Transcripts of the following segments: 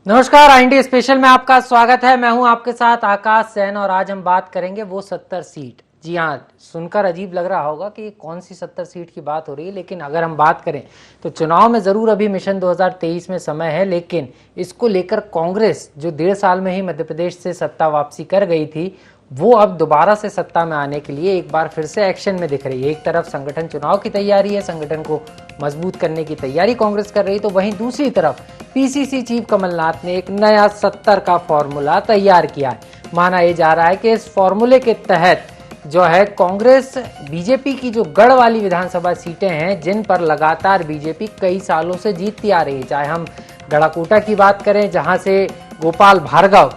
नमस्कार, IND special में आपका स्वागत है। मैं हूं आपके साथ आकाश सैन और आज हम बात करेंगे वो 70 सीट। जी हाँ, सुनकर अजीब लग रहा होगा कि कौन सी 70 सीट की बात हो रही है, लेकिन अगर हम बात करें तो चुनाव में ज़रूर अभी मिशन 2023 में समय है, लेकिन इसको लेकर कांग्रेस जो 1.5 साल में ही मध्य प्रदेश से सत्ता वापसी कर गई थी, वो अब दोबारा से सत्ता में आने के लिए एक बार फिर से एक्शन में दिख रही है। एक तरफ संगठन चुनाव की तैयारी है, संगठन को मजबूत करने की तैयारी कांग्रेस कर रही, तो वहीं दूसरी तरफ पीसीसी चीफ कमलनाथ ने एक नया 70 का फॉर्मूला तैयार किया है। माना यह जा रहा है कि इस फॉर्मूले के तहत जो है कांग्रेस बीजेपी की जो गढ़ वाली विधानसभा सीटें हैं, जिन पर लगातार बीजेपी कई सालों से जीतती आ रही है, चाहे हम गढ़ाकोटा की बात करें जहां से गोपाल भार्गव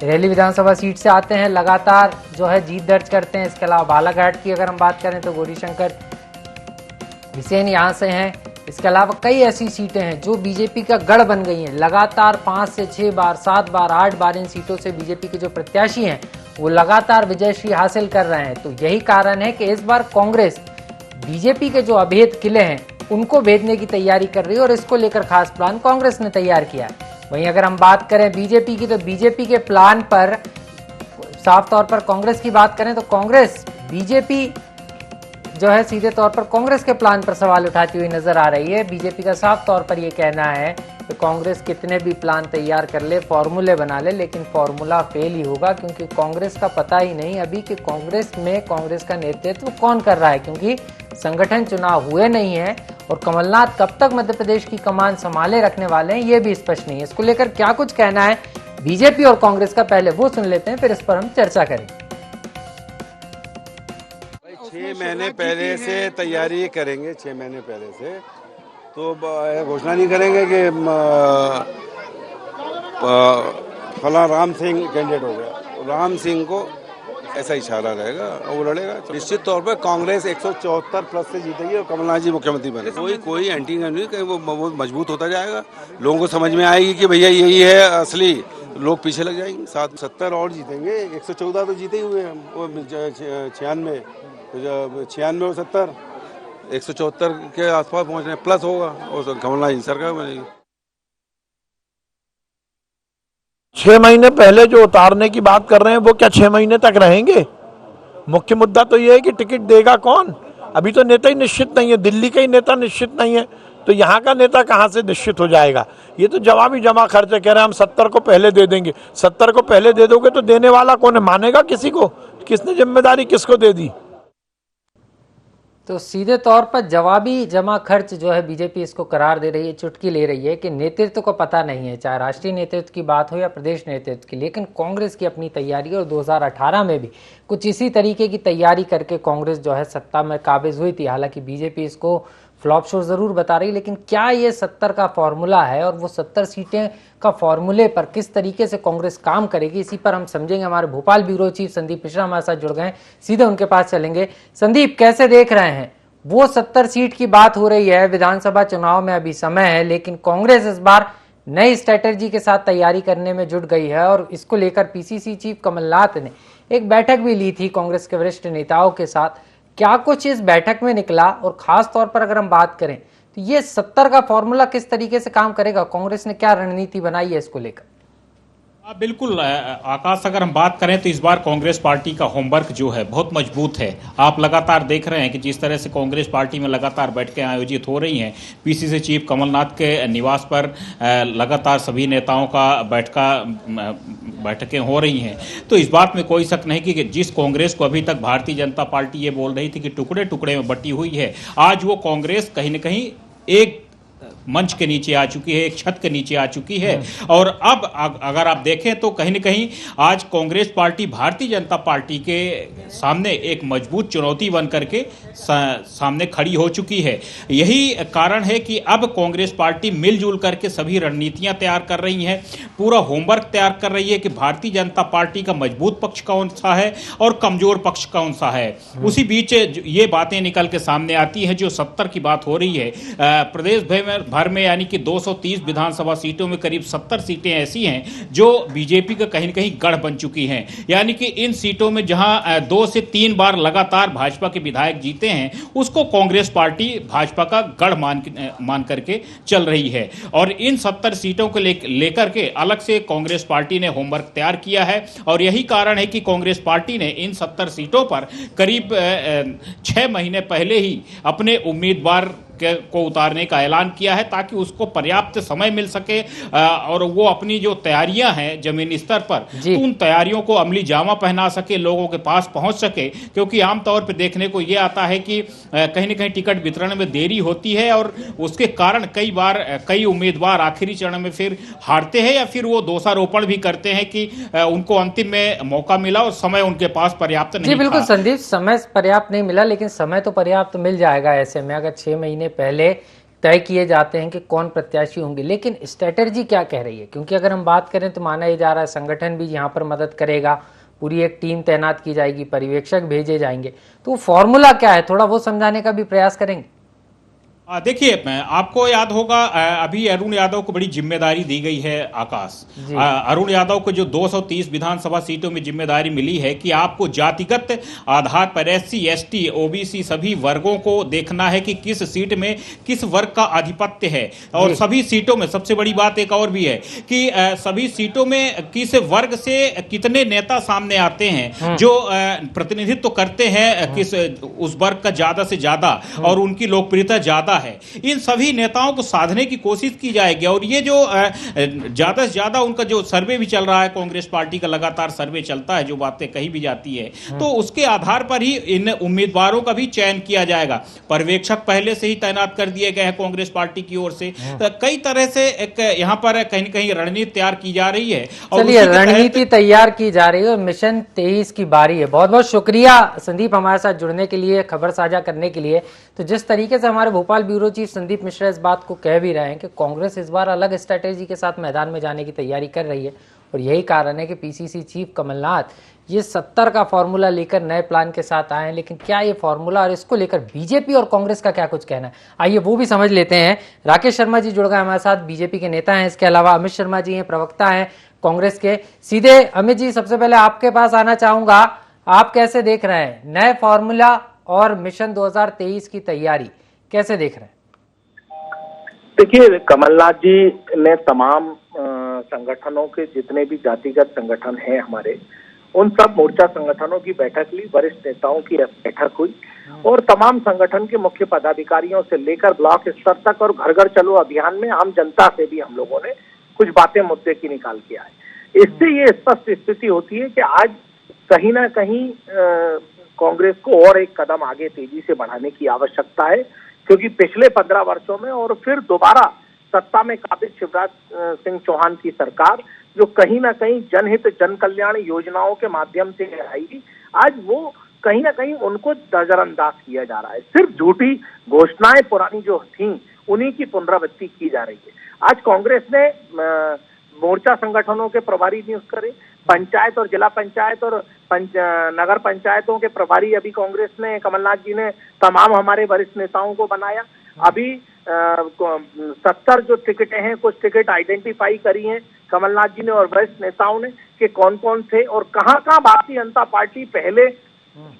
रेली विधानसभा सीट से आते हैं, लगातार जो है जीत दर्ज करते हैं। इसके अलावा बालाघाट की अगर हम बात करें तो गौरीशंकर बिसेन यहाँ से हैं। इसके अलावा कई ऐसी सीटें हैं जो बीजेपी का गढ़ बन गई हैं। लगातार 5 से 6 बार, 7 बार, 8 बार इन सीटों से बीजेपी के जो प्रत्याशी हैं वो लगातार विजयश्री हासिल कर रहे हैं। तो यही कारण है कि इस बार कांग्रेस बीजेपी के जो अभेद किले हैं उनको भेदने की तैयारी कर रही है और इसको लेकर खास प्लान कांग्रेस ने तैयार किया है। वहीं अगर हम बात करें बीजेपी की, तो बीजेपी के प्लान पर साफ तौर पर कांग्रेस की बात करें तो कांग्रेस बीजेपी जो है सीधे तौर पर कांग्रेस के प्लान पर सवाल उठाती हुई नजर आ रही है। बीजेपी का साफ तौर पर यह कहना है कि कांग्रेस कितने भी प्लान तैयार कर ले, फॉर्मूले बना ले, लेकिन फॉर्मूला फेल ही होगा, क्योंकि कांग्रेस का पता ही नहीं अभी कि कांग्रेस में कांग्रेस का नेतृत्व कौन कर रहा है, क्योंकि संगठन चुनाव हुए नहीं है और कमलनाथ कब तक मध्य प्रदेश की कमान संभाले रखने वाले हैं ये भी स्पष्ट नहीं है। इसको लेकर क्या कुछ कहना है बीजेपी और कांग्रेस का, पहले वो सुन लेते हैं, फिर इस पर हम चर्चा करेंगे। 6 महीने पहले से तैयारी करेंगे, 6 महीने पहले से तो घोषणा नहीं करेंगे कि फला राम सिंह कैंडिडेट हो गया, राम सिंह को ऐसा इशारा रहेगा और वो लड़ेगा। निश्चित तौर पर कांग्रेस 174 प्लस से जीतेगी और कमलनाथ जी मुख्यमंत्री बने। कोई एंटी नहीं, कहीं वो मजबूत होता जाएगा, लोगों को समझ में आएगी कि भैया यही है असली, लोग पीछे लग जाएंगे। 70 और जीतेंगे, 114 तो जीते ही हुए हैं, वो 96 और 70 174 के आसपास पहुंचने प्लस होगा और कमलनाथ जी सरकार बनेगी। 6 महीने पहले जो उतारने की बात कर रहे हैं वो क्या 6 महीने तक रहेंगे? मुख्य मुद्दा तो ये है कि टिकट देगा कौन। अभी तो नेता ही निश्चित नहीं है, दिल्ली का ही नेता निश्चित नहीं है, तो यहाँ का नेता कहाँ से निश्चित हो जाएगा? ये तो जवाबी जमा खर्च है। कह रहे हैं हम 70 को पहले दे देंगे। 70 को पहले दे दोगे तो देने वाला कौन है? मानेगा किसी को? किसने जिम्मेदारी किसको दे दी? तो सीधे तौर पर जवाबी जमा खर्च जो है बीजेपी इसको करार दे रही है, चुटकी ले रही है कि नेतृत्व को पता नहीं है, चाहे राष्ट्रीय नेतृत्व की बात हो या प्रदेश नेतृत्व की। लेकिन कांग्रेस की अपनी तैयारी, और 2018 में भी कुछ इसी तरीके की तैयारी करके कांग्रेस जो है सत्ता में काबिज हुई थी। हालांकि बीजेपी इसको फ्लॉप शो जरूर बता रही, लेकिन क्या ये 70 का फॉर्मूला है और वो 70 सीटें का फॉर्मूले पर किस तरीके से कांग्रेस काम करेगी, इसी पर हम समझेंगे। हमारे भोपाल ब्यूरो चीफ संदीप मिश्रा हमारे साथ जुड़ गए हैं, सीधे उनके पास चलेंगे। संदीप, कैसे देख रहे हैं? वो 70 सीट की बात हो रही है, विधानसभा चुनाव में अभी समय है, लेकिन कांग्रेस इस बार नई स्ट्रेटेजी के साथ तैयारी करने में जुट गई है और इसको लेकर पीसीसी चीफ कमलनाथ ने एक बैठक भी ली थी कांग्रेस के वरिष्ठ नेताओं के साथ। क्या कुछ इस बैठक में निकला और खास तौर पर अगर हम बात करें तो ये 70 का फॉर्मूला किस तरीके से काम करेगा, कांग्रेस ने क्या रणनीति बनाई है इसको लेकर? बिल्कुल आकाश, अगर हम बात करें तो इस बार कांग्रेस पार्टी का होमवर्क जो है बहुत मजबूत है। आप लगातार देख रहे हैं कि जिस तरह से कांग्रेस पार्टी में लगातार बैठकें आयोजित हो रही हैं, पीसीसी चीफ कमलनाथ के निवास पर लगातार सभी नेताओं का बैठकें हो रही हैं। तो इस बात में कोई शक नहीं कि जिस कांग्रेस को अभी तक भारतीय जनता पार्टी ये बोल रही थी कि टुकड़े टुकड़े में बटी हुई है, आज वो कांग्रेस कहीं न कहीं एक मंच के नीचे आ चुकी है, एक छत के नीचे आ चुकी है। और अब अगर आप देखें तो कहीं न कहीं आज कांग्रेस पार्टी भारतीय जनता पार्टी के सामने एक मजबूत चुनौती बन करके सामने खड़ी हो चुकी है। यही कारण है कि अब कांग्रेस पार्टी मिलजुल करके सभी रणनीतियां तैयार कर रही है, पूरा होमवर्क तैयार कर रही है कि भारतीय जनता पार्टी का मजबूत पक्ष कौन सा है और कमजोर पक्ष कौन सा है। उसी बीच ये बातें निकल के सामने आती है जो 70 की बात हो रही है। प्रदेश भर में यानी कि 230 विधानसभा सीटों में करीब 70 सीटें ऐसी हैं जो बीजेपी का कहीं न कहीं गढ़ बन चुकी हैं। यानी कि इन सीटों में जहां 2 से 3 बार लगातार भाजपा के विधायक जीते हैं, उसको कांग्रेस पार्टी भाजपा का गढ़ मान करके चल रही है। और इन 70 सीटों को लेकर के अलग से कांग्रेस पार्टी ने होमवर्क तैयार किया है और यही कारण है कि कांग्रेस पार्टी ने इन 70 सीटों पर करीब 6 महीने पहले ही अपने उम्मीदवार को उतारने का ऐलान किया है ताकि उसको पर्याप्त समय मिल सके और वो अपनी जो तैयारियां हैं जमीनी स्तर पर तो उन तैयारियों को अमली जामा पहना सके, लोगों के पास पहुंच सके। क्योंकि आमतौर पर देखने को ये आता है कि कहीं न कहीं टिकट वितरण में देरी होती है और उसके कारण कई बार कई उम्मीदवार आखिरी चरण में फिर हारते हैं या फिर वो दोषारोपण भी करते हैं कि उनको अंतिम में मौका मिला और समय उनके पास पर्याप्त नहीं था। बिल्कुल संदीप, समय पर्याप्त नहीं मिला, लेकिन समय तो पर्याप्त मिल जाएगा ऐसे में अगर 6 महीने पहले तय किए जाते हैं कि कौन प्रत्याशी होंगे। लेकिन स्ट्रेटेजी क्या कह रही है? क्योंकि अगर हम बात करें तो माना ही जा रहा है संगठन भी यहाँ पर मदद करेगा, पूरी एक टीम तैनात की जाएगी, पर्यवेक्षक भेजे जाएंगे, तो फॉर्मूला क्या है थोड़ा वो समझाने का भी प्रयास करेंगे। देखिए, आपको याद होगा अभी अरुण यादव को बड़ी जिम्मेदारी दी गई है आकाश। अरुण यादव को जो 230 विधानसभा सीटों में जिम्मेदारी मिली है कि आपको जातिगत आधार पर SC ST OBC सभी वर्गों को देखना है कि किस सीट में किस वर्ग का आधिपत्य है। और सभी सीटों में सबसे बड़ी बात एक और भी है कि सभी सीटों में किस वर्ग से कितने नेता सामने आते हैं जो प्रतिनिधित्व करते हैं किस उस वर्ग का ज्यादा से ज्यादा और उनकी लोकप्रियता ज्यादा है। इन सभी नेताओं को साधने की कोशिश की जाएगी और ये जो ज्यादा से ज्यादा उनका जो सर्वे भी चल रहा है, कांग्रेस पार्टी का लगातार सर्वे चलता है, जो बातें कही भी जाती है, तो उसके आधार पर ही इन उम्मीदवारों का भी चयन किया जाएगा। पर्यवेक्षक पहले से ही तैनात कर दिए गए हैं कांग्रेस पार्टी की ओर से। तो कई तरह से एक यहाँ पर कहीं न कहीं रणनीति तैयार की जा रही है और चलिए रणनीति तैयार की जा रही है और मिशन 23 की बारी है। बहुत बहुत शुक्रिया संदीप हमारे साथ जुड़ने के लिए, खबर साझा करने के लिए। तो जिस तरीके से हमारे भोपाल ब्यूरो चीफ संदीप मिश्रा इस बात को कह भी रहे हैं कि कांग्रेस इस बार अलग स्ट्रेटेजी के साथ मैदान में जाने की तैयारी कर रही है और यही कारण है कि PCC चीफ कमलनाथ ये 70 का फॉर्मूला लेकर नए प्लान के साथ आए हैं। लेकिन क्या ये फॉर्मूला और इसको लेकर बीजेपी और कांग्रेस का क्या कुछ कहना है, आइए वो भी समझ लेते हैं। राकेश शर्मा जी जुड़ गए हमारे साथ, बीजेपी के नेता हैं। इसके अलावा अमित शर्मा जी हैं, प्रवक्ता हैं कांग्रेस के। सीधे अमित जी, सबसे पहले आपके पास आना चाहूंगा, आप कैसे देख रहे हैं नए फॉर्मूला और मिशन 2023 की तैयारी कैसे देख रहे हैं? देखिए, कमलनाथ जी ने तमाम संगठनों के जितने भी जातिगत संगठन हैं हमारे, उन सब मोर्चा संगठनों की बैठक ली, वरिष्ठ नेताओं की बैठक हुई और तमाम संगठन के मुख्य पदाधिकारियों से लेकर ब्लॉक स्तर तक और घर घर चलो अभियान में आम जनता से भी हम लोगों ने कुछ बातें मुद्दे की निकाल के आए। इससे ये स्पष्ट स्थिति होती है कि आज कहीं ना कहीं कांग्रेस को और एक कदम आगे तेजी से बढ़ाने की आवश्यकता है, क्योंकि पिछले 15 वर्षों में और फिर दोबारा सत्ता में काबिज शिवराज सिंह चौहान की सरकार जो कहीं ना कहीं जनहित जन कल्याण योजनाओं के माध्यम से आई, आज वो कहीं ना कहीं उनको नजरअंदाज किया जा रहा है। सिर्फ झूठी घोषणाएं पुरानी जो थीं उन्हीं की पुनरावृत्ति की जा रही है। आज कांग्रेस ने मोर्चा संगठनों के प्रभारी नियुक्त करे, पंचायत और जिला पंचायत और नगर पंचायतों के प्रभारी अभी कांग्रेस ने, कमलनाथ जी ने तमाम हमारे वरिष्ठ नेताओं को बनाया। अभी 70 जो टिकटें हैं, कुछ टिकट आइडेंटिफाई करी हैं कमलनाथ जी ने और वरिष्ठ नेताओं ने कि कौन कौन थे और कहाँ कहाँ भारतीय जनता पार्टी पहले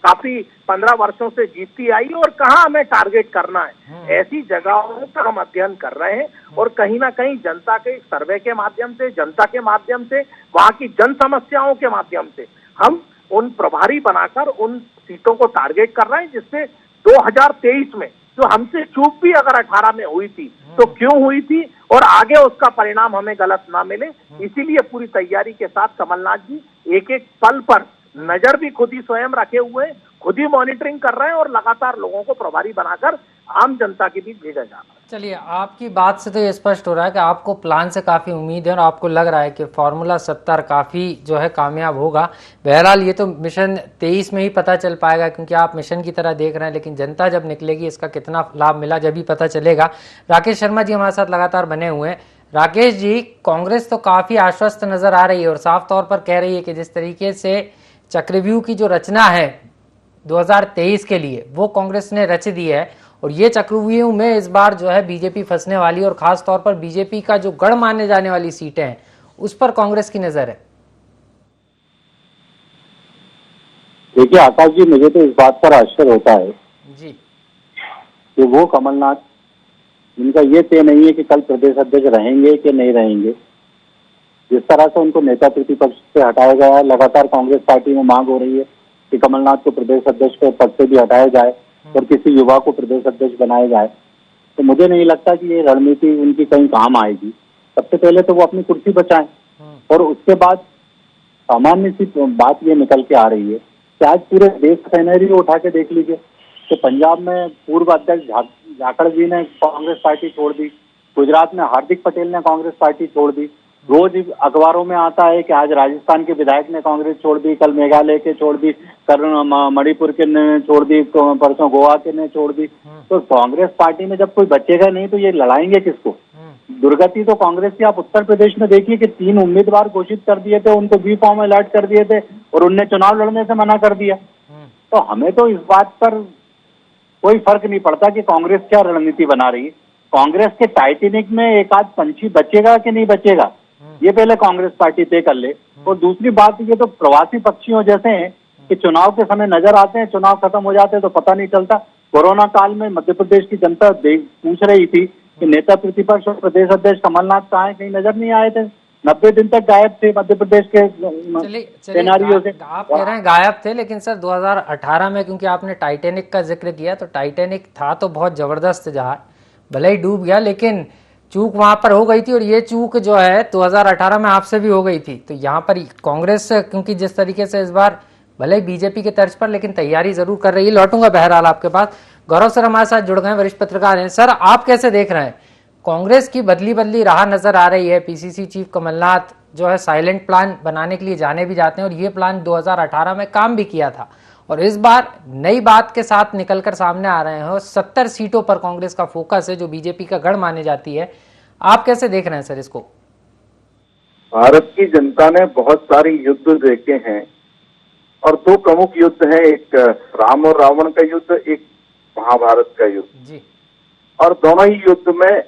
काफी 15 वर्षों से जीतती आई और कहाँ हमें टारगेट करना है। ऐसी जगहों पर हम अध्ययन कर रहे हैं और कहीं ना कहीं जनता के सर्वे के माध्यम से, जनता के माध्यम से, वहां की जन समस्याओं के माध्यम से हम उन प्रभारी बनाकर उन सीटों को टारगेट कर रहे हैं, जिससे 2023 में जो हमसे चूक भी अगर 18 में हुई थी तो क्यों हुई थी और आगे उसका परिणाम हमें गलत ना मिले। इसीलिए पूरी तैयारी के साथ कमलनाथ जी एक एक पल पर नजर भी खुद ही स्वयं रखे हुए हैं, खुद ही मॉनिटरिंग कर रहे हैं और लगातार लोगों को प्रभारी बनाकर आम जनता के बीच भेजा जा रहा है। चलिए, आपकी बात से तो ये स्पष्ट हो रहा है कि आपको प्लान से काफ़ी उम्मीद है और आपको लग रहा है कि फॉर्मूला 70 काफ़ी जो है कामयाब होगा। बहरहाल ये तो मिशन 23 में ही पता चल पाएगा, क्योंकि आप मिशन की तरह देख रहे हैं, लेकिन जनता जब निकलेगी इसका कितना लाभ मिला जब भी पता चलेगा। राकेश शर्मा जी हमारे साथ लगातार बने हुए हैं। राकेश जी, कांग्रेस तो काफ़ी आश्वस्त नज़र आ रही है और साफ तौर पर कह रही है कि जिस तरीके से चक्रव्यूह की जो रचना है 2023 के लिए वो कांग्रेस ने रच दी है और ये चक्रव्यूह में इस बार जो है बीजेपी फंसने वाली है और खास तौर पर बीजेपी का जो गढ़ माने जाने वाली सीटें हैं उस पर कांग्रेस की नजर है। देखिए आकाश जी, मुझे तो इस बात पर आश्चर्य होता है जी कि वो कमलनाथ, इनका ये तय नहीं है कि कल प्रदेश अध्यक्ष रहेंगे कि नहीं रहेंगे। जिस तरह से उनको नेता प्रतिपक्ष से हटाया गया है, लगातार कांग्रेस पार्टी में मांग हो रही है कि कमलनाथ को प्रदेश अध्यक्ष के पद से भी हटाया जाए और किसी युवा को प्रदेश अध्यक्ष बनाया जाए, तो मुझे नहीं लगता कि ये रणनीति उनकी कहीं काम आएगी। सबसे पहले तो वो अपनी कुर्सी बचाएं और उसके बाद सामान्य सी बात ये निकल के आ रही है कि आज पूरे देश का सिनेरियो उठा के देख लीजिए कि पंजाब में पूर्व अध्यक्ष झाकड़ जी ने कांग्रेस पार्टी छोड़ दी, गुजरात में हार्दिक पटेल ने कांग्रेस पार्टी छोड़ दी, रोज अखबारों में आता है कि आज राजस्थान के विधायक ने कांग्रेस छोड़ दी, कल मेघालय के छोड़ दी, कल मणिपुर के ने छोड़ दी, परसों गोवा के ने छोड़ दी। तो कांग्रेस पार्टी में जब कोई बचेगा नहीं तो ये लड़ाएंगे किसको? दुर्गति तो कांग्रेस की आप उत्तर प्रदेश में देखिए कि 3 उम्मीदवार घोषित कर दिए थे, उनको बी फॉर्म अलर्ट कर दिए थे और उनने चुनाव लड़ने से मना कर दिया। तो हमें तो इस बात पर कोई फर्क नहीं पड़ता कि कांग्रेस क्या रणनीति बना रही है। कांग्रेस के टाइटेनिक में एक आध पंछी बचेगा कि नहीं बचेगा, ये पहले कांग्रेस पार्टी तय कर ले। और दूसरी बात ये तो प्रवासी पक्षियों जैसे हैं कि चुनाव के समय नजर आते हैं, चुनाव खत्म हो जाते हैं तो पता नहीं चलता। कोरोना काल में मध्य प्रदेश की जनता पूछ रही थी कि नेता प्रतिपक्ष और प्रदेश अध्यक्ष कमलनाथ कहाँ हैं, कहीं नजर नहीं आए थे। 90 दिन तक गायब थे मध्य प्रदेश के सिनेरियो से। आप कह रहे हैं गायब थे, लेकिन सर 2018 में, क्योंकि आपने टाइटैनिक का जिक्र किया, तो टाइटैनिक था तो बहुत जबरदस्त जहाज, भले ही डूब गया लेकिन चूक वहां पर हो गई थी और ये चूक जो है 2018 में आपसे भी हो गई थी। तो यहाँ पर कांग्रेस क्योंकि जिस तरीके से इस बार भले ही बीजेपी के तर्ज पर लेकिन तैयारी जरूर कर रही है। लौटूंगा बहरहाल आपके पास। गौरव सर हमारे साथ जुड़ गए, वरिष्ठ पत्रकार हैं। सर आप कैसे देख रहे हैं, कांग्रेस की बदली राह नजर आ रही है। पीसीसी चीफ कमलनाथ जो है साइलेंट प्लान बनाने के लिए जाने भी जाते हैं और ये प्लान 2018 में काम भी किया था और इस बार नई बात के साथ निकलकर सामने आ रहे हैं। 70 सीटों पर कांग्रेस का फोकस है जो बीजेपी का गढ़ माने जाती है। आप कैसे देख रहे हैं सर इसको? भारत की जनता ने बहुत सारे युद्ध देखे हैं और 2 प्रमुख युद्ध हैं, एक राम और रावण का युद्ध, एक महाभारत का युद्ध जी। और दोनों ही युद्ध में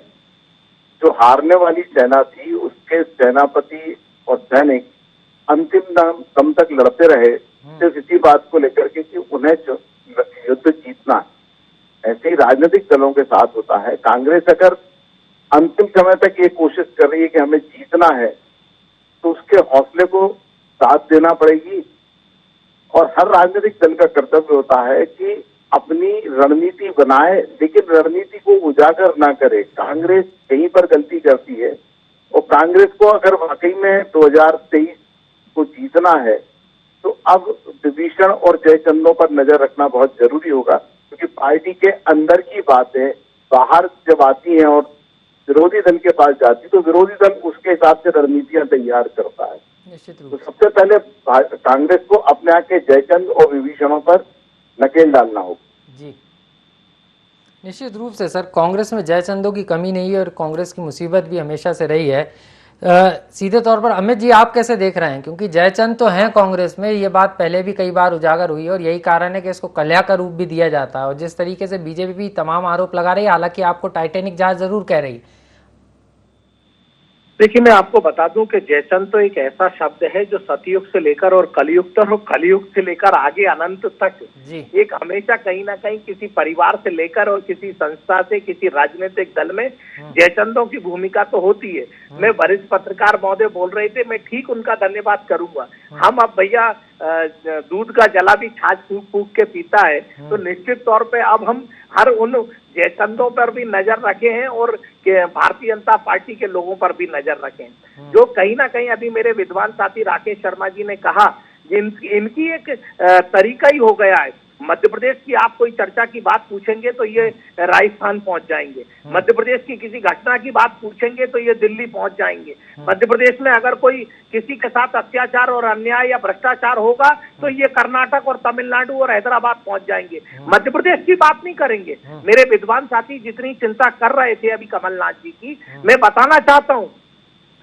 जो हारने वाली सेना थी उसके सेनापति और सैनिक अंतिम दम तक लड़ते रहे सिर्फ इसी बात को लेकर के कि उन्हें युद्ध जीतना है। ऐसे ही राजनीतिक दलों के साथ होता है। कांग्रेस अगर अंतिम समय तक ये कोशिश कर रही है कि हमें जीतना है तो उसके हौसले को साथ देना पड़ेगी और हर राजनीतिक दल का कर्तव्य होता है कि अपनी रणनीति बनाए लेकिन रणनीति को उजागर ना करे। कांग्रेस कहीं पर गलती करती है और कांग्रेस को अगर वाकई में 2023 को जीतना है तो अब विभीषण और जयचंदों पर नजर रखना बहुत जरूरी होगा, क्योंकि पार्टी के अंदर की बातें बाहर जब आती हैं और विरोधी दल के पास जाती तो विरोधी दल उसके हिसाब से रणनीतियां तैयार करता है। तो सबसे पहले कांग्रेस को अपने यहाँ के जयचंद और विभीषणों पर नकेल डालना होगा जी। निश्चित रूप से सर, कांग्रेस में जयचंदों की कमी नहीं है और कांग्रेस की मुसीबत भी हमेशा से रही है। सीधे तौर पर अमित जी आप कैसे देख रहे हैं, क्योंकि जयचंद तो हैं कांग्रेस में, ये बात पहले भी कई बार उजागर हुई है और यही कारण है कि इसको कल्या का रूप भी दिया जाता है और जिस तरीके से बीजेपी भी तमाम आरोप लगा रही है, हालांकि आपको टाइटैनिक जहाज जरूर कह रही है। देखिए मैं आपको बता दूं कि जयचंद तो एक ऐसा शब्द है जो सतयुग से लेकर और कलयुग तक और कलयुग से लेकर आगे अनंत तक एक हमेशा कहीं ना कहीं किसी परिवार से लेकर और किसी संस्था से किसी राजनीतिक दल में जयचंदों की भूमिका तो होती है। मैं वरिष्ठ पत्रकार महोदय बोल रहे थे, मैं ठीक उनका धन्यवाद करूंगा। हम अब भैया दूध का जला भी छाछ फूक फूक के पीता है, तो निश्चित तौर पे अब हम हर उन जयचंदों पर भी नजर रखे हैं और भारतीय जनता पार्टी के लोगों पर भी नजर रखे हैं, जो कहीं ना कहीं अभी मेरे विद्वान साथी राकेश शर्मा जी ने कहा इनकी एक तरीका ही हो गया है। मध्य प्रदेश की आप कोई चर्चा की बात पूछेंगे तो ये राजस्थान पहुंच जाएंगे, मध्य प्रदेश की किसी घटना की बात पूछेंगे तो ये दिल्ली पहुंच जाएंगे, मध्य प्रदेश में अगर कोई किसी के साथ अत्याचार और अन्याय या भ्रष्टाचार होगा तो ये कर्नाटक और तमिलनाडु और हैदराबाद पहुंच जाएंगे, मध्य प्रदेश की बात नहीं करेंगे। मेरे विद्वान साथी जितनी चिंता कर रहे थे अभी कमलनाथ जी की, मैं बताना चाहता हूँ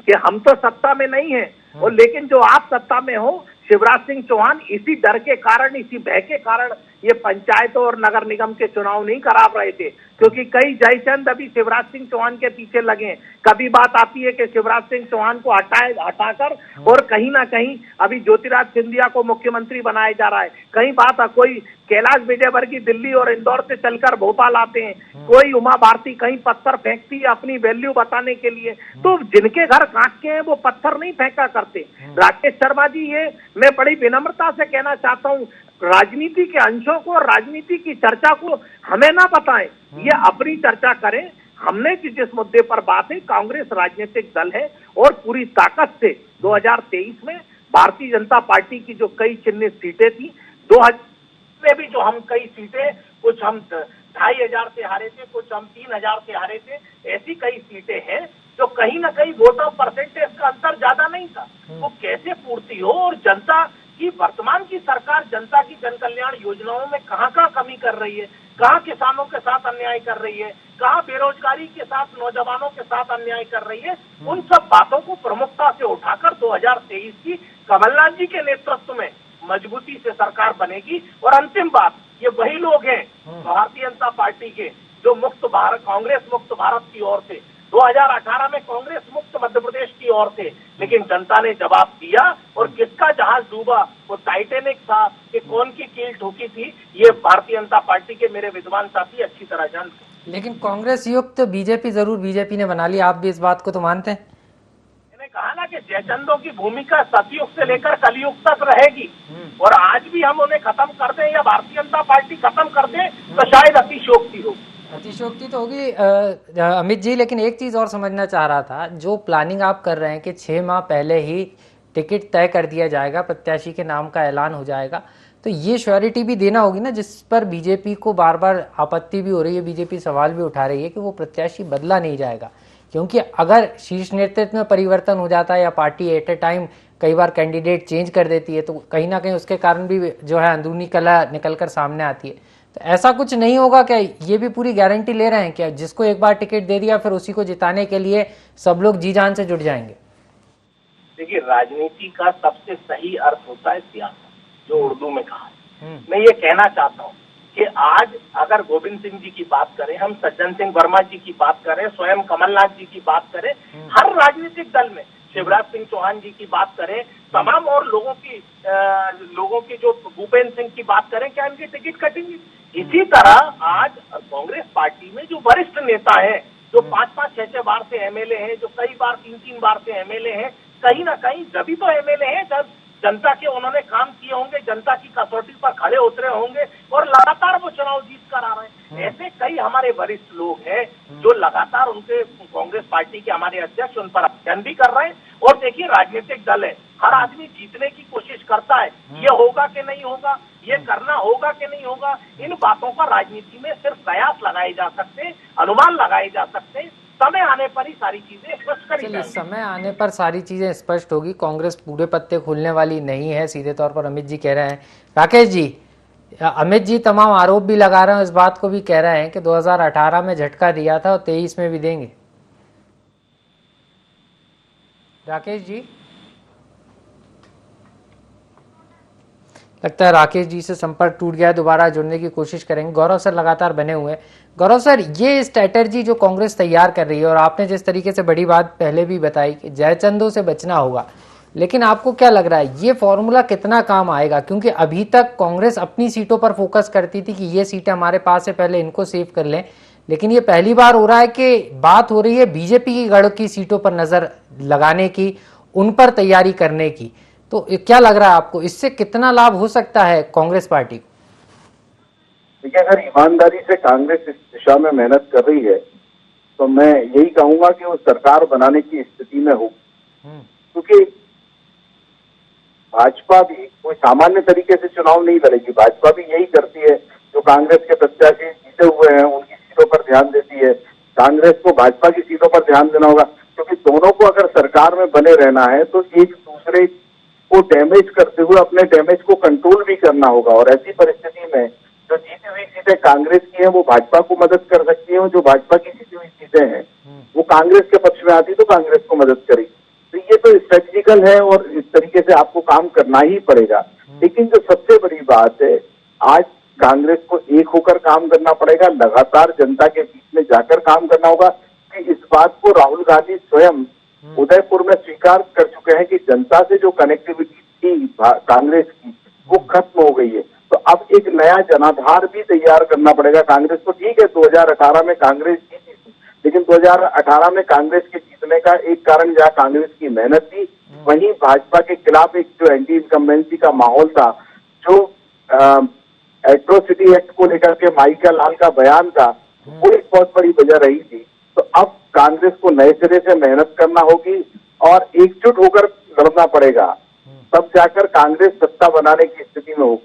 कि हम तो सत्ता में नहीं है और लेकिन जो आप सत्ता में हो, शिवराज सिंह चौहान इसी डर के कारण, इसी भय के कारण ये पंचायतों और नगर निगम के चुनाव नहीं करा रहे थे, क्योंकि कई जयचंद अभी शिवराज सिंह चौहान के पीछे लगे। कभी बात आती है कि शिवराज सिंह चौहान को हटाकर और कहीं ना कहीं अभी ज्योतिरादित्य सिंधिया को मुख्यमंत्री बनाया जा रहा है। कहीं बात कोई कैलाश विजयवर्गीय दिल्ली और इंदौर से चलकर भोपाल आते हैं, कोई उमा भारती कहीं पत्थर फेंकती है अपनी वैल्यू बताने के लिए। तो जिनके घर कांच के हैं वो पत्थर नहीं फेंका करते। राकेश शर्मा जी, ये मैं बड़ी विनम्रता से कहना चाहता हूँ, राजनीति के अंशों को और राजनीति की चर्चा को हमें ना बताएं, ये अपनी चर्चा करें। हमने जिस मुद्दे पर बात है, कांग्रेस राजनीतिक दल है और पूरी ताकत से 2023 में भारतीय जनता पार्टी की जो कई चिन्हित सीटें थी, 2000 में भी जो हम कई सीटें, कुछ हम 2500 से हारे थे, कुछ हम 3000 से हारे थे, ऐसी कई सीटें हैं जो कहीं ना कहीं वोट ऑफ परसेंटेज का अंतर ज्यादा नहीं था। वो कैसे पूर्ति हो, और जनता की वर्तमान की सरकार जनता की जन कल्याण योजनाओं में कहाँ कमी कर रही है, कहाँ किसानों के साथ अन्याय कर रही है, कहाँ बेरोजगारी के साथ नौजवानों के साथ अन्याय कर रही है, उन सब बातों को प्रमुखता से उठाकर 2023 की कमलनाथ जी के नेतृत्व में मजबूती से सरकार बनेगी। और अंतिम बात, ये वही लोग हैं भारतीय जनता पार्टी के जो मुक्त भारत, कांग्रेस मुक्त भारत की ओर थे, 2018 में कांग्रेस मुक्त मध्य प्रदेश की ओर थे, लेकिन जनता ने जवाब दिया। और किसका जहाज डूबा, वो टाइटैनिक था कि कौन की कील ठोकी थी, ये भारतीय जनता पार्टी के मेरे विद्वान साथी अच्छी तरह जानते हैं। लेकिन कांग्रेस युक्त बीजेपी जरूर बीजेपी ने बना ली, आप भी इस बात को तो मानते हैं? मैंने कहा ना कि जयचंदों की भूमिका सतयुग से लेकर कलयुग तक रहेगी, और आज भी हम उन्हें खत्म कर दें या भारतीय जनता पार्टी खत्म कर दे तो शायद अतिशयोक्ति हो। अतिशयोक्ति तो होगी अमित जी, लेकिन एक चीज़ और समझना चाह रहा था, जो प्लानिंग आप कर रहे हैं कि 6 माह पहले ही टिकट तय कर दिया जाएगा, प्रत्याशी के नाम का ऐलान हो जाएगा, तो ये श्योरिटी भी देना होगी ना, जिस पर बीजेपी को बार बार आपत्ति भी हो रही है, बीजेपी सवाल भी उठा रही है कि वो प्रत्याशी बदला नहीं जाएगा। क्योंकि अगर शीर्ष नेतृत्व में परिवर्तन हो जाता है या पार्टी एट ए टाइम कई बार कैंडिडेट चेंज कर देती है, तो कहीं ना कहीं उसके कारण भी जो है अंदरूनी कला निकल कर सामने आती है। तो ऐसा कुछ नहीं होगा क्या? ये भी पूरी गारंटी ले रहे हैं क्या, जिसको एक बार टिकट दे दिया फिर उसी को जिताने के लिए सब लोग जी जान से जुट जाएंगे? देखिए, राजनीति का सबसे सही अर्थ होता है सियासत, जो उर्दू में कहा है। मैं ये कहना चाहता हूँ कि आज अगर गोविंद सिंह जी की बात करें, हम सज्जन सिंह वर्मा जी की बात करें, स्वयं कमलनाथ जी की बात करें, हर राजनीतिक दल में शिवराज सिंह चौहान जी की बात करें, तमाम और लोगों की जो भूपेंद्र सिंह की बात करें, क्या इनकी टिकट कटेंगी? इसी तरह आज कांग्रेस पार्टी में जो वरिष्ठ नेता हैं, जो 5-5, 6-6 बार से एमएलए हैं, जो कई बार 3-3 बार से एमएलए हैं, कहीं ना कहीं जब तो एमएलए हैं जब जनता के उन्होंने काम किए होंगे, जनता की कसौटी पर खड़े उतरे होंगे और लगातार वो चुनाव जीत कर आ रहे हैं। ऐसे कई हमारे वरिष्ठ लोग हैं जो लगातार उनके कांग्रेस पार्टी के हमारे अध्यक्ष उन पर अध्ययन भी कर रहे हैं। और देखिए, राजनीतिक दल है, हर आदमी जीतने की कोशिश करता है, ये होगा कि नहीं होगा, ये करना होगा कि नहीं होगा, इन बातों का राजनीति में सिर्फ कयास लगाए जा सकते हैं, अनुमान लगाए जा सकते हैं। समय आने पर ही सारी चीजें स्पष्ट करी जाएंगी। समय आने पर सारी चीजें स्पष्ट होगी। कांग्रेस पूरे पत्ते खोलने वाली नहीं है, सीधे तौर पर अमित जी कह रहे हैं। राकेश जी, अमित जी तमाम आरोप भी लगा रहे हैं, इस बात को भी कह रहे हैं कि 2018 में झटका दिया था और 23 में भी देंगे। राकेश जी, लगता है राकेश जी से संपर्क टूट गया है, दोबारा जुड़ने की कोशिश करेंगे। गौरव सर लगातार बने हुए हैं। गौरव सर, ये स्ट्रैटेजी जो कांग्रेस तैयार कर रही है, और आपने जिस तरीके से बड़ी बात पहले भी बताई कि जयचंदों से बचना होगा, लेकिन आपको क्या लग रहा है ये फॉर्मूला कितना काम आएगा? क्योंकि अभी तक कांग्रेस अपनी सीटों पर फोकस करती थी कि ये सीटें हमारे पास है, पहले इनको सेव कर लें, लेकिन ये पहली बार हो रहा है कि बात हो रही है बीजेपी की गढ़ की सीटों पर नजर लगाने की, उन पर तैयारी करने की। तो क्या लग रहा है आपको, इससे कितना लाभ हो सकता है कांग्रेस पार्टी को? देखिए, अगर ईमानदारी से कांग्रेस इस दिशा में मेहनत कर रही है तो मैं यही कहूंगा कि वो सरकार बनाने की स्थिति में हो, क्योंकि भाजपा भी कोई सामान्य तरीके से चुनाव नहीं लड़ेगी। भाजपा भी यही करती है, जो कांग्रेस के प्रत्याशी जीते हुए हैं उनकी सीटों पर ध्यान देती है। कांग्रेस को भाजपा की सीटों पर ध्यान देना होगा, क्योंकि दोनों को अगर सरकार में बने रहना है तो एक दूसरे को डैमेज करते हुए अपने डैमेज को कंट्रोल भी करना होगा। और ऐसी परिस्थिति में जो जीती हुई सीटें कांग्रेस की हैं वो भाजपा को मदद कर सकती हैं, और जो भाजपा की जीती हुई सीटें हैं वो कांग्रेस के पक्ष में आती तो कांग्रेस को मदद करेगी। तो ये तो स्ट्रेटेजिकल है और इस तरीके से आपको काम करना ही पड़ेगा। लेकिन जो सबसे बड़ी बात है, आज कांग्रेस को एक होकर काम करना पड़ेगा, लगातार जनता के बीच में जाकर काम करना होगा कि इस बात को राहुल गांधी स्वयं उदयपुर में स्वीकार कर चुके हैं कि जनता से जो कनेक्टिविटी थी कांग्रेस की वो खत्म हो गई है। तो अब एक नया जनाधार भी तैयार करना पड़ेगा कांग्रेस को। ठीक है, 2018 में कांग्रेस जीती थी, लेकिन 2018 में कांग्रेस के जीतने का एक कारण जहाँ कांग्रेस की मेहनत थी, वहीं भाजपा के खिलाफ एक जो एंटी इनकम्बेंसी का माहौल था, जो एट्रोसिटी एक्ट को लेकर के माइका लाल का बयान था, वो एक बहुत बड़ी वजह रही थी। तो अब कांग्रेस को नए सिरे से मेहनत करना होगी और एकजुट होकर लड़ना पड़ेगा, तब जाकर कांग्रेस सत्ता बनाने की स्थिति में होगी।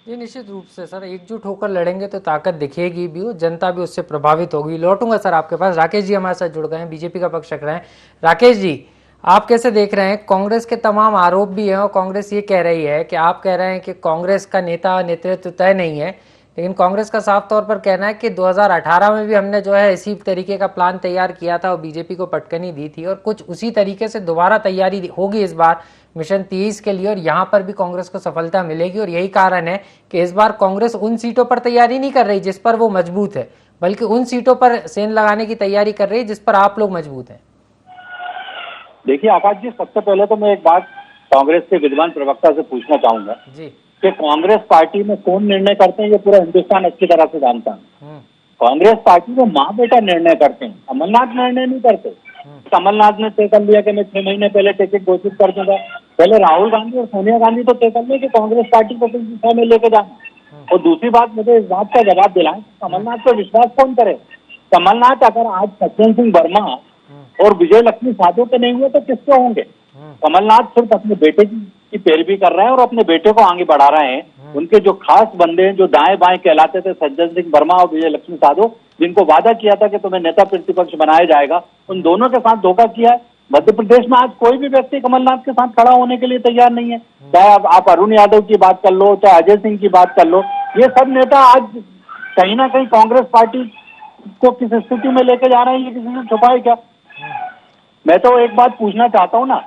ये निश्चित रूप से सर, एकजुट होकर लड़ेंगे तो ताकत दिखेगी भी, जनता भी उससे प्रभावित होगी। लौटूंगा सर आपके पास। राकेश जी हमारे साथ जुड़ गए हैं, बीजेपी का पक्ष रख रहे हैं। राकेश जी, आप कैसे देख रहे हैं? कांग्रेस के तमाम आरोप भी हैं और कांग्रेस ये कह रही है कि आप कह रहे हैं कि कांग्रेस का नेता नेतृत्व तय नहीं है, लेकिन कांग्रेस का साफ तौर पर कहना है कि 2018 में भी हमने जो है इसी तरीके का प्लान तैयार किया था और बीजेपी को पटकनी दी थी और कुछ उसी तरीके से दोबारा तैयारी होगी इस बार मिशन 23 के लिए और यहाँ पर भी कांग्रेस को सफलता मिलेगी। और यही कारण है कि इस बार कांग्रेस उन सीटों पर तैयारी नहीं कर रही जिस पर वो मजबूत है, बल्कि उन सीटों पर सेंध लगाने की तैयारी कर रही है जिस पर आप लोग मजबूत हैं। देखिए आकाश जी, सबसे पहले तो मैं एक बात कांग्रेस के विद्वान प्रवक्ता से पूछना चाहूंगा जी कि कांग्रेस पार्टी में कौन निर्णय करते हैं, ये पूरा हिंदुस्तान अच्छी तरह से जानता है। कांग्रेस पार्टी में माँ बेटा निर्णय करते हैं, कमलनाथ निर्णय नहीं करते। कमलनाथ ने तय कर लिया कि मैं 6 महीने पहले टिकट घोषित कर दूंगा। पहले राहुल गांधी और सोनिया गांधी तो तय कर लिया कि कांग्रेस पार्टी को किस दिशा में लेके जाना। और दूसरी बात, मुझे इस बात का जवाब दिलाएं, कमलनाथ पर विश्वास कौन करे? कमलनाथ अगर आज सज्जन सिंह वर्मा और विजय लक्ष्मी साधु के नहीं हुए तो किसके होंगे? कमलनाथ सिर्फ अपने बेटे की पैरवी कर रहे हैं और अपने बेटे को आगे बढ़ा रहे हैं। उनके जो खास बंदे हैं, जो दाएं बाएं कहलाते थे, सज्जन सिंह वर्मा और विजय लक्ष्मी साधु, जिनको वादा किया था कि तुम्हें नेता प्रतिपक्ष बनाया जाएगा, उन दोनों के साथ धोखा किया है। मध्य प्रदेश में आज कोई भी व्यक्ति कमलनाथ के साथ खड़ा होने के लिए तैयार नहीं है। चाहे आप अरुण यादव की बात कर लो, चाहे अजय सिंह की बात कर लो, ये सब नेता आज कहीं ना कहीं कांग्रेस पार्टी को किस स्थिति में लेके जा रहे हैं, ये किसी से छुपा है क्या? मैं तो एक बात पूछना चाहता हूँ ना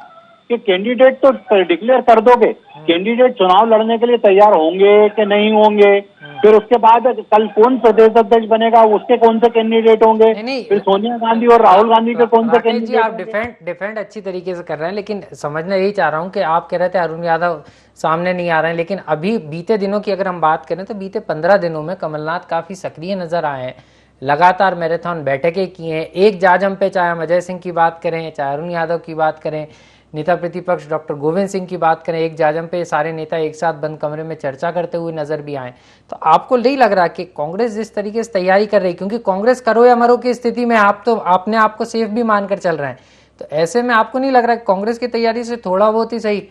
कि कैंडिडेट तो डिक्लेयर कर दोगे, कैंडिडेट चुनाव लड़ने के लिए तैयार होंगे कि नहीं होंगे? फिर उसके बाद कल कौन प्रदेश अध्यक्ष बनेगा, उसके कौन से कैंडिडेट होंगे? फिर सोनिया गांधी और राहुल गांधी के कौन से कैंडिडेट? जी आप डिफेंड अच्छी तरीके से कर रहे हैं, लेकिन समझना यही चाह रहा हूं कि आप कह रहे थे अरुण यादव सामने नहीं आ रहे हैं, लेकिन अभी बीते दिनों की अगर हम बात करें तो बीते 15 दिनों में कमलनाथ काफी सक्रिय नजर आए हैं। लगातार मैराथन बैठकें की हैं, एक जाजम पे, चाहे हम अजय सिंह की बात करें, चाहे अरुण यादव की बात करें, नेता प्रतिपक्ष डॉक्टर गोविंद सिंह की बात करें, एक जाजम पे सारे नेता एक साथ बंद कमरे में चर्चा करते हुए नजर भी आए। तो आपको नहीं लग रहा कि कांग्रेस जिस तरीके से तैयारी कर रही, क्योंकि कांग्रेस करो या मरो की स्थिति में आप तो आपने आपको सेफ भी मानकर चल रहे हैं, तो ऐसे में आपको नहीं लग रहा कि कांग्रेस की तैयारी से थोड़ा बहुत ही सही,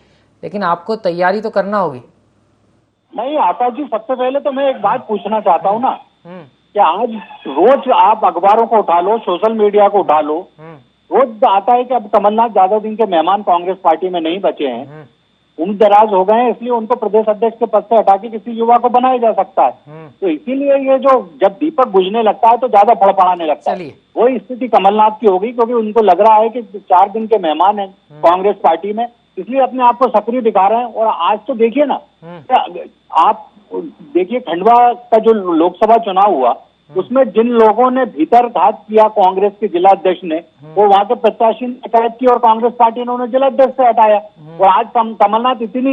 लेकिन आपको तैयारी तो करना होगी? नहीं आकाश जी, सबसे पहले तो मैं एक बात पूछना चाहता हूँ ना कि आज रोज आप अखबारों को उठा लो, सोशल मीडिया को उठा लो, रोज आता है कि अब कमलनाथ ज्यादा दिन के मेहमान कांग्रेस पार्टी में नहीं बचे हैं, उम्र दराज हो गए हैं, इसलिए उनको प्रदेश अध्यक्ष के पद से हटा के किसी युवा को बनाया जा सकता है। तो इसीलिए ये जो जब दीपक बुझने लगता है तो ज्यादा फड़फड़ाने लगता है। वही स्थिति कमलनाथ की होगी, क्योंकि उनको लग रहा है कि 4 दिन के मेहमान हैं कांग्रेस पार्टी में, इसलिए अपने आप को सक्रिय दिखा रहे हैं। और आज तो देखिए ना, आप देखिए खंडवा का जो लोकसभा चुनाव हुआ, उसमें जिन लोगों ने भीतर घात किया कांग्रेस के जिला अध्यक्ष ने, वो वहां के प्रत्याशी ने शिकायत की और कांग्रेस पार्टी ने उन्हें जिला अध्यक्ष से हटाया। और आज कमलनाथ इतनी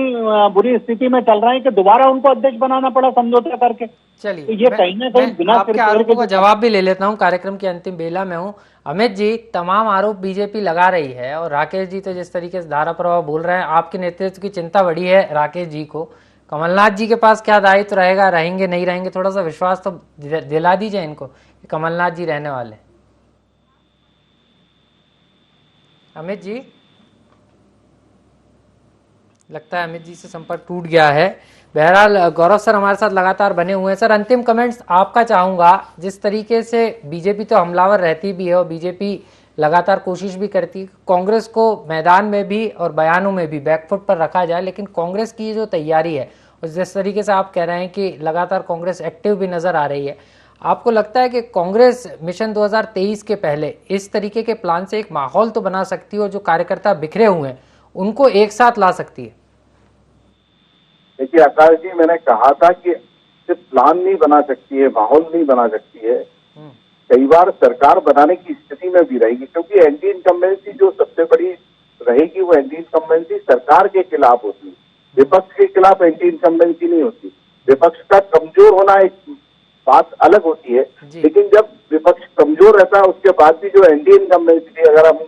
बुरी स्थिति में चल रहे हैं कि दोबारा उनको अध्यक्ष बनाना पड़ा समझौता करके। चलिए, तो ये कहीं ना कहीं बिना आपके आरोपों का जवाब भी ले लेता हूँ, कार्यक्रम की अंतिम बेला में हूँ। अमित जी, तमाम आरोप बीजेपी लगा रही है और राकेश जी तो जिस तरीके से धारा प्रवाह बोल रहे हैं, आपके नेतृत्व की चिंता बड़ी है राकेश जी को। कमलनाथ जी के पास क्या दायित्व रहेगा, रहेंगे नहीं रहेंगे, थोड़ा सा विश्वास तो दिला दीजिए इनको कि कमलनाथ जी रहने वाले। अमित जी, लगता है अमित जी से संपर्क टूट गया है। बहरहाल गौरव सर हमारे साथ लगातार बने हुए हैं। सर, अंतिम कमेंट्स आपका चाहूंगा। जिस तरीके से बीजेपी तो हमलावर रहती भी है और बीजेपी लगातार कोशिश भी करती है कांग्रेस को मैदान में भी और बयानों में भी बैकफुट पर रखा जाए, लेकिन कांग्रेस की जो तैयारी है और जिस तरीके से आप कह रहे हैं कि लगातार कांग्रेस एक्टिव भी नजर आ रही है, आपको लगता है कि कांग्रेस मिशन 2023 के पहले इस तरीके के प्लान से एक माहौल तो बना सकती है और जो कार्यकर्ता बिखरे हुए हैं उनको एक साथ ला सकती है? देखिए आकाश जी, मैंने कहा था कि सिर्फ प्लान नहीं बना सकती है, माहौल नहीं बना सकती है, कई बार सरकार बनाने की स्थिति में भी रहेगी, क्योंकि एंटी इनकम्बेंसी जो सबसे बड़ी रहेगी वो एंटी इनकम्बेंसी सरकार के खिलाफ होती है, विपक्ष के खिलाफ एंटी इनकम्बेंसी नहीं होती। विपक्ष का कमजोर होना एक बात अलग होती है, लेकिन जब विपक्ष कमजोर रहता है उसके बाद भी जो एंटी इनकम्बेंसी थी, अगर हम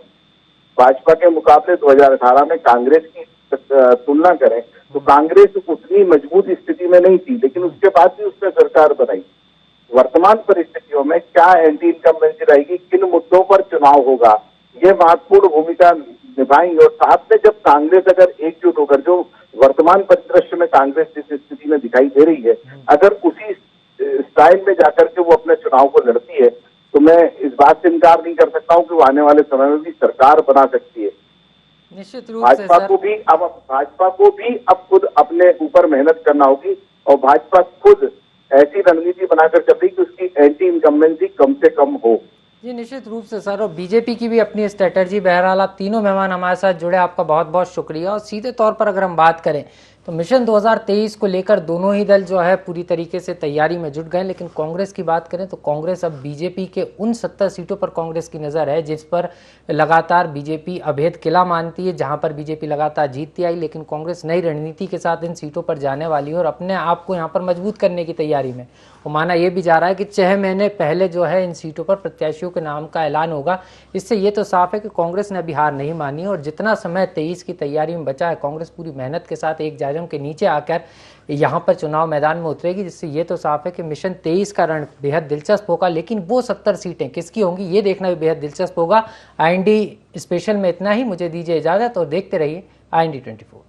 भाजपा के मुकाबले 2018 में कांग्रेस की तुलना करें तो कांग्रेस उतनी मजबूत स्थिति में नहीं थी, लेकिन उसके बाद भी उसने सरकार बनाई। वर्तमान परिस्थितियों में क्या एंटी इनकम्बेंसी रहेगी, किन मुद्दों पर चुनाव होगा, ये महत्वपूर्ण भूमिका निभाएंगे। और साथ में जब कांग्रेस अगर एकजुट होकर, जो वर्तमान परिदृश्य में कांग्रेस जिस स्थिति में दिखाई दे रही है, अगर उसी स्टाइल में जाकर के वो अपने चुनाव को लड़ती है, तो मैं इस बात से इनकार नहीं कर सकता हूं कि वो आने वाले समय में भी सरकार बना सकती है। निश्चित रूप से भाजपा को भी अब खुद अपने ऊपर मेहनत करना होगी, और भाजपा खुद ऐसी रणनीति बनाकर चल रही कि उसकी एंटी इनकम्बेंसी कम से कम हो। जी निश्चित रूप से सर, और बीजेपी की भी अपनी स्ट्रेटजी। बहरहाल आप तीनों मेहमान हमारे साथ जुड़े, आपका बहुत बहुत शुक्रिया। और सीधे तौर पर अगर हम बात करें तो मिशन 2023 को लेकर दोनों ही दल जो है पूरी तरीके से तैयारी में जुट गए, लेकिन कांग्रेस की बात करें तो कांग्रेस अब बीजेपी के उन 70 सीटों पर कांग्रेस की नज़र है जिस पर लगातार बीजेपी अभेद किला मानती है, जहां पर बीजेपी लगातार जीतती आई, लेकिन कांग्रेस नई रणनीति के साथ इन सीटों पर जाने वाली है और अपने आप को यहाँ पर मजबूत करने की तैयारी में। वो माना यह भी जा रहा है कि 6 महीने पहले जो है इन सीटों पर प्रत्याशियों के नाम का ऐलान होगा। इससे ये तो साफ है कि कांग्रेस ने अभी हार नहीं मानी, और जितना समय 23 की तैयारी में बचा है, कांग्रेस पूरी मेहनत के साथ एक जाजम के नीचे आकर यहाँ पर चुनाव मैदान में उतरेगी, जिससे ये तो साफ है कि मिशन 23 का रण बेहद दिलचस्प होगा। लेकिन वो 70 सीटें किसकी होंगी ये देखना भी बेहद दिलचस्प होगा। IND स्पेशल में इतना ही, मुझे दीजिए इजाजत और देखते रहिए IND 24।